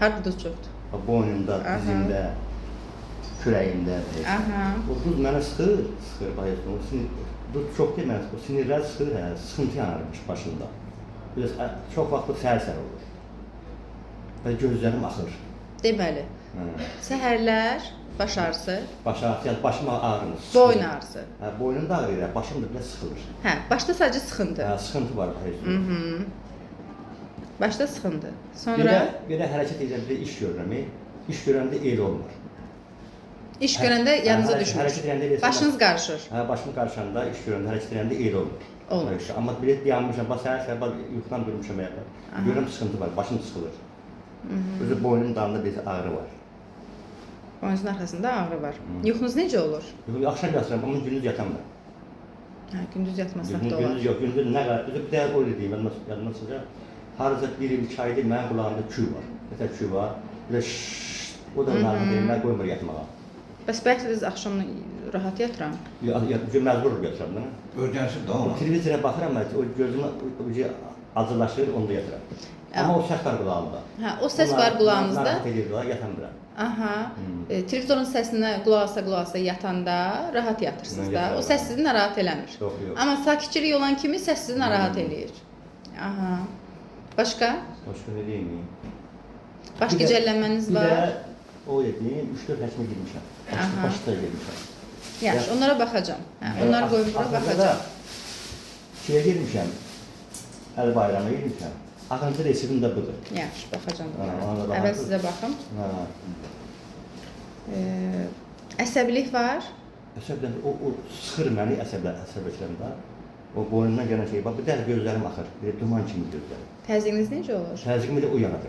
Harda duz çoxdur? Boynumda, dizimdə, kürəyimdə. O duz mənə sıxır, bayılır. Duz çox deyil, mənə o sinirlər sıxır, sıxıntı yanarmış başımda. Çox vaxt səhər-səhər olur. Və gözlərim axır. Deməli, səhərlər baş ağrısı. Baş ağrısı, yəni başım ağrımır. Boyun ağrısı. Boynum da ağrıyır, başım da biraz sıxılır. Başda sadəcə sıxıntı. Sıxıntı var. Başda sıxıntı. Sonra? Belə hərəkət edən bir iş görürəm. İş görəndə eyli olmur. İş görəndə yanınıza düşmür. Başınız qarışır. Başım qarışanda, iş görəndə, hərəkət edəndə eyli olmur. Olmur. Amma bilet dayanmışam, səhər-səhər yuxudan durmuşam ayaqda. Görürəm sıxıntı var, başım sıxılır. Özü boynun dalında bir ağrı var. Boynunuzun arxasında ağrı var. Yuxunuz necə olur? Axşam yatıram, amma gündüz yatamıram. Gündüz yatmasak da olar. Gündüz yox, gündüz nə qədər? Bir də öyle deyim, yadımda çıxacaq. Harca bir il, 2 aydır mənim qulağımda kü var. Məsələn, kü var. Bir də o da narahat edilmə, qoymur yatmağa. Bəs bəlkə də axşam rahat yatıram? Məcbur yatıram da. Öyrənsin də onu. Televizora baxıram, o gözümə acılaşır, onda yatıram. Amma o səs var qulağımda. O səs var qulağınızda? Narahat edirlər, yatamıram. Televizorun səsinə qulaq asa yatanda rahat yatırsınız da. O səs sizi narahat eləmir. Amma sakitçilik olan kimi səs sizi narahat eləyir. Başqa? Başqa nə deyim? Başqa gicəllənməniz var? Bir də o dediyim, 3-4 həkimə girmişəm. Başda girmişəm. Yaxşı, onlara baxacam. Onları qoyub bura baxacam. Şeyə girmişəm, Əli Bayrama girmişəm. Axıncı resibim də budur. Yaxşı, baxacam. Əvvəl sizə baxım. Əsəbilik var? Əsəbdən, o sıxır məni əsəbləşlərimdə. O boynundan gələn şey, bax, bir də gözlərim axır. Duman kimi gözlərim. Təzyiqiniz necə olur? Təzyiqimi də o yanadır.